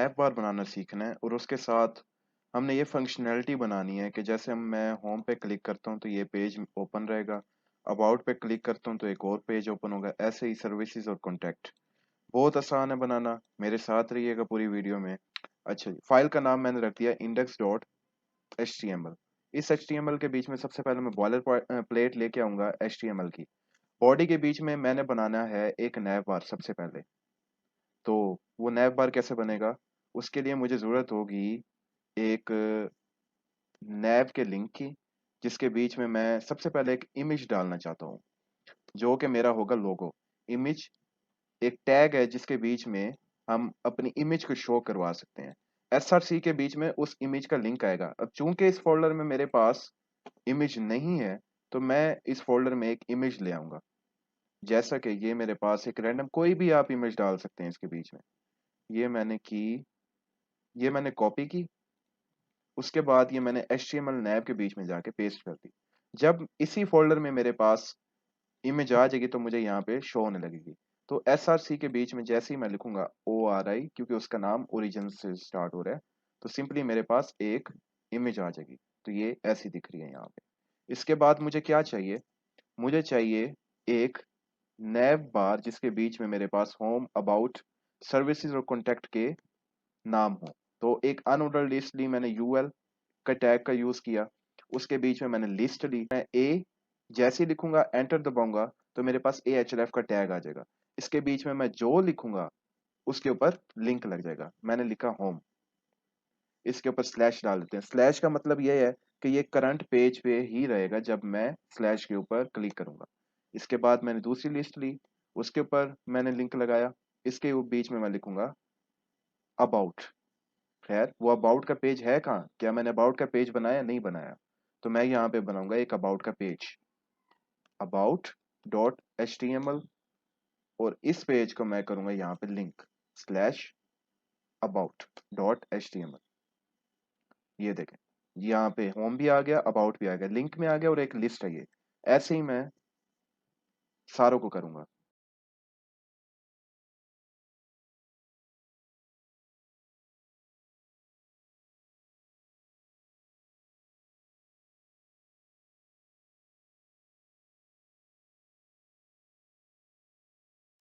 App बार बनाना सीखना है और उसके साथ हमने ये फंक्शनैलिटी बनानी है कि जैसे मैं होम पे क्लिक करता हूँ तो ये पेज ओपन रहेगा। अबाउट पे क्लिक करता हूँ तो एक और पेज ओपन होगा। ऐसे ही सर्विसेज और कॉन्टैक्ट बहुत आसान है बनाना। मेरे साथ रहिएगा पूरी वीडियो में। अच्छा जी, फाइल का नाम मैंने रख दिया index.html। इस HTML के बीच में सबसे पहले मैं बॉयलर प्लेट लेके आऊंगा HTML की। बॉडी के बीच में मैंने बनाना है एक नैव बार सबसे पहले। तो वो नैव बार कैसे बनेगा? उसके लिए मुझे ज़रूरत होगी एक नैव के लिंक की, जिसके बीच में मैं सबसे पहले एक इमेज डालना चाहता हूँ जो कि मेरा होगा लोगो। इमेज एक टैग है जिसके बीच में हम अपनी इमेज को शो करवा सकते हैं। SRC के बीच में उस इमेज का लिंक आएगा। अब चूंकि इस फोल्डर में मेरे पास इमेज नहीं है तो मैं इस फोल्डर में एक इमेज ले आऊंगा। जैसा कि ये मेरे पास एक रैंडम कोई भी आप इमेज डाल सकते हैं इसके बीच में। ये मैंने की, ये मैंने कॉपी की। उसके बाद ये मैंने HTML नैब के बीच में जाके पेस्ट कर दी। जब इसी फोल्डर में मेरे पास इमेज आ जाएगी तो मुझे यहाँ पे शो होने लगेगी। तो SRC के बीच में जैसे ही मैं लिखूंगा ORI, क्योंकि उसका नाम ओरिजिन से स्टार्ट हो रहा है, तो सिंपली मेरे पास एक इमेज आ जाएगी। तो ये ऐसी दिख रही है यहाँ पे। इसके बाद मुझे क्या चाहिए? मुझे चाहिए एक नैव बार जिसके बीच में मेरे पास होम, अबाउट, सर्विसेज और कॉन्टैक्ट के नाम हो। तो एक अनऑर्डर्ड लिस्ट ली मैंने, यूएल का टैग का यूज किया। उसके बीच में मैंने लिस्ट ली। मैं ए जैसे ही लिखूंगा, एंटर दबाऊंगा, तो मेरे पास AHLF का टैग आ जाएगा। इसके बीच में मैं जो लिखूंगा उसके ऊपर लिंक लग जाएगा। मैंने लिखा होम, इसके ऊपर स्लैश डाल देते हैं। स्लैश का मतलब ये है कि ये करंट पेज पे ही रहेगा जब मैं स्लैश के ऊपर क्लिक करूंगा। इसके बाद मैंने दूसरी लिस्ट ली, उसके ऊपर मैंने लिंक लगाया। इसके बीच में मैं लिखूंगा अबाउट। खैर, वो अबाउट का पेज है कहाँ? क्या मैंने अबाउट का पेज बनाया? नहीं बनाया। तो मैं यहाँ पे बनाऊंगा एक अबाउट का पेज, about.html, और इस पेज को मैं करूंगा यहाँ पे लिंक स्लैश about.html। ये देखें, यहाँ पे होम भी आ गया, अबाउट भी आ गया, लिंक में आ गया और एक लिस्ट है। ये ऐसे ही मैं सारों को करूंगा।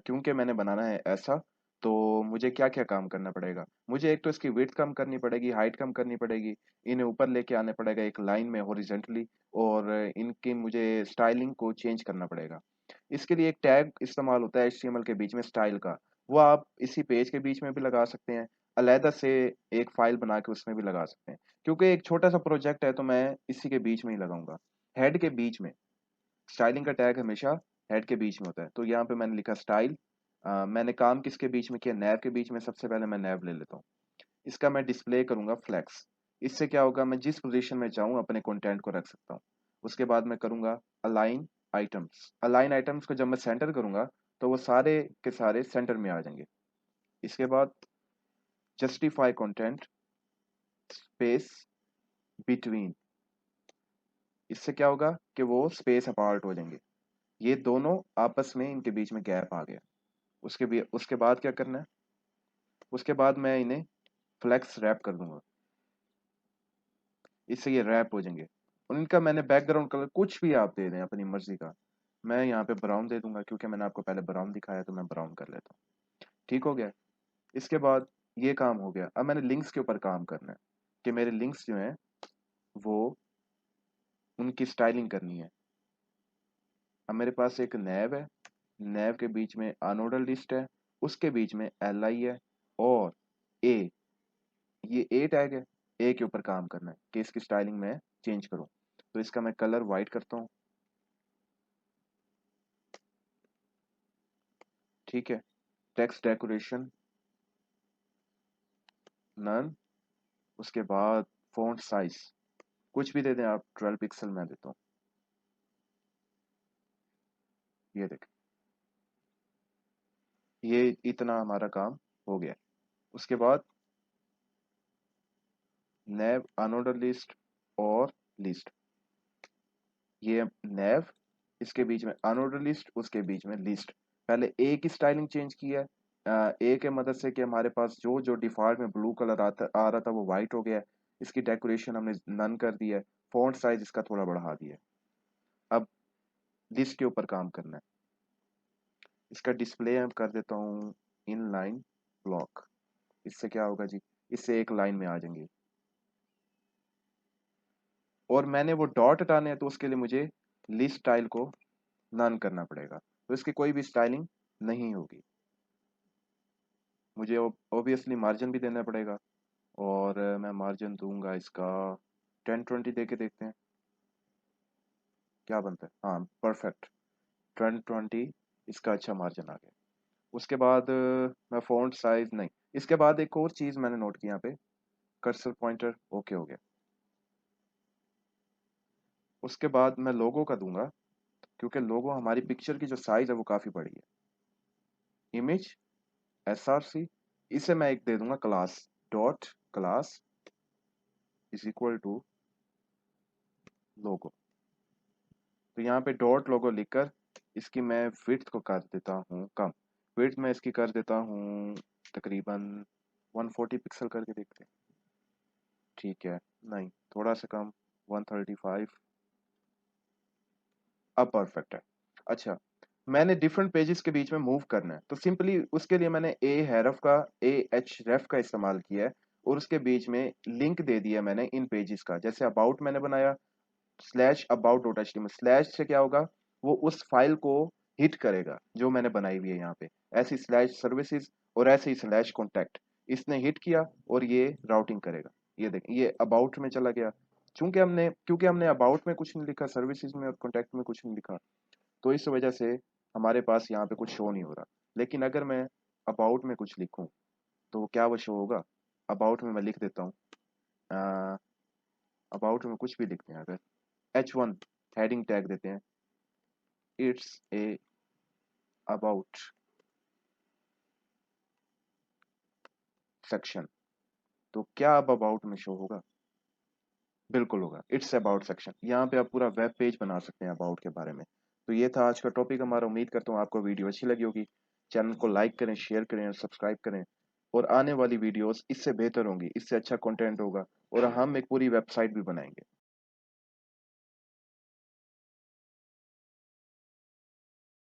क्योंकि मैंने बनाना है ऐसा, तो मुझे क्या क्या काम करना पड़ेगा? मुझे एक तो इसकी विड्थ कम करनी पड़ेगी, हाइट कम करनी पड़ेगी, इन्हें ऊपर लेके आने पड़ेगा एक लाइन में हॉरिजेंटली, और इनकी मुझे स्टाइलिंग को चेंज करना पड़ेगा। इसके लिए एक टैग इस्तेमाल होता है HTML के बीच में, स्टाइल का। वो आप इसी पेज के बीच में भी लगा सकते हैं, अलहदा से एक फाइल बना के उसमें भी लगा सकते हैं। क्योंकि एक छोटा सा प्रोजेक्ट है तो मैं इसी के बीच में ही लगाऊंगा, हेड के बीच में। स्टाइलिंग का टैग हमेशा हेड के बीच में होता है। तो यहाँ पे मैंने लिखा स्टाइल। मैंने काम किसके बीच में किया? नैव के बीच में। सबसे पहले मैं नैव ले लेता हूँ। इसका मैं डिस्प्ले करूंगा फ्लेक्स। इससे क्या होगा, मैं जिस पोजीशन में चाहूँ अपने कंटेंट को रख सकता हूँ। उसके बाद मैं करूंगा अलाइन आइटम्स। अलाइन आइटम्स को जब मैं सेंटर करूंगा तो वो सारे के सारे सेंटर में आ जाएंगे। इसके बाद जस्टिफाई कंटेंट स्पेस बिटवीन। इससे क्या होगा कि वो स्पेस अपार्ट हो जाएंगे, ये दोनों आपस में, इनके बीच में गैप आ गया। उसके बाद क्या करना है? उसके बाद मैं इन्हें फ्लेक्स रैप कर दूंगा, इससे ये रैप हो जाएंगे। और इनका मैंने बैकग्राउंड कलर कुछ भी आप दे दें अपनी मर्जी का। मैं यहाँ पे ब्राउन दे दूंगा क्योंकि मैंने आपको पहले ब्राउन दिखाया, तो मैं ब्राउन कर लेता हूँ। ठीक हो गया। इसके बाद ये काम हो गया। अब मैंने लिंक्स के ऊपर काम करना है कि मेरे लिंक्स जो हैं वो, उनकी स्टाइलिंग करनी है। अब मेरे पास एक नैव है, नैव के बीच में अनऑर्डर लिस्ट है, उसके बीच में LI है, और ए, ये ए टैग है। ए के ऊपर काम करना है कि इसकी स्टाइलिंग में चेंज करूं। तो इसका मैं कलर वाइट करता हूँ। ठीक है। Text decoration none. उसके बाद फॉन्ट साइज कुछ भी दे दें आप, 12 पिक्सल मैं देता हूँ। ये देख, ये इतना हमारा काम हो गया। उसके बाद नैव अनऑर्डर लिस्ट और लिस्ट, ये नैव, इसके बीच में अनऑर्डर लिस्ट, उसके बीच में लिस्ट। पहले ए की स्टाइलिंग चेंज की है, ए के मदद से कि हमारे पास जो जो डिफॉल्ट में ब्लू कलर आ रहा था वो वाइट हो गया है। इसकी डेकोरेशन हमने नन कर दी है। फॉन्ट साइज इसका थोड़ा बढ़ा दिया है। अब लिस्ट के ऊपर काम करना है। इसका डिस्प्ले मैं कर देता हूँ इन लाइन ब्लॉक। इससे क्या होगा जी, इससे एक लाइन में आ जाएंगे। और मैंने वो डॉट हटाने हैं तो उसके लिए मुझे लिस्ट स्टाइल को नन करना पड़ेगा, तो इसकी कोई भी स्टाइलिंग नहीं होगी। मुझे ऑब्वियसली मार्जिन भी देना पड़ेगा, और मैं मार्जिन दूंगा इसका 1020 दे के देखते हैं क्या बनता है। हाँ परफेक्ट, 1020 इसका अच्छा मार्जिन आ गया। उसके बाद मैं फ़ॉन्ट साइज नहीं, इसके बाद एक और चीज़ मैंने नोट की यहाँ पे, कर्सर पॉइंटर ओके हो गया। उसके बाद मैं लोगो का दूंगा, क्योंकि लोगो हमारी पिक्चर की जो साइज है वो काफ़ी बड़ी है। इमेज SRC, इसे मैं एक दे दूंगा class, dot class is equal to logo. तो यहाँ पे डॉट लोगो लिखकर इसकी मैं विड्थ को कर देता हूँ कम। विड्थ में इसकी कर देता हूँ तकरीबन 140 पिक्सल करके देखते हैं। ठीक है, नहीं थोड़ा सा कम, 135। अब परफेक्ट है। अच्छा, मैंने डिफरेंट पेजेस के बीच में मूव करना है, तो सिंपली उसके लिए मैंने ए एच रेफ का इस्तेमाल किया है, और उसके बीच में लिंक दे दिया मैंने इन पेजेस का। जैसे अबाउट मैंने बनाया slash about dot H T M L, slash से क्या होगा, वो उस फाइल को हिट करेगा जो मैंने बनाई हुई है यहाँ पे। ऐसी स्लैश सर्विसेज और ऐसे ही स्लैश कॉन्टैक्ट, इसने हिट किया और ये राउटिंग करेगा। ये देखें, ये अबाउट में चला गया। क्योंकि हमने अबाउट में कुछ नहीं लिखा, सर्विसेज में और कॉन्टैक्ट में कुछ नहीं लिखा, तो इस वजह से हमारे पास यहाँ पे कुछ शो नहीं हो रहा। लेकिन अगर मैं अबाउट में कुछ लिखूं तो क्या वो शो होगा। अबाउट में मैं लिख देता हूँ, अबाउट में कुछ भी लिखते हैं, अगर H1 हेडिंग टैग देते हैं, इट्स ए अबाउट सेक्शन, तो क्या अब अबाउट में शो होगा। बिल्कुल होगा, इट्स अबाउट सेक्शन। यहाँ पे आप पूरा वेब पेज बना सकते हैं अबाउट के बारे में। तो ये था आज का टॉपिक हमारा। उम्मीद करता हूँ आपको वीडियो अच्छी लगी होगी। चैनल को लाइक करें, शेयर करें और सब्सक्राइब करें। और आने वाली वीडियोस इससे बेहतर होंगी, इससे अच्छा कंटेंट होगा, और हम एक पूरी वेबसाइट भी बनाएंगे।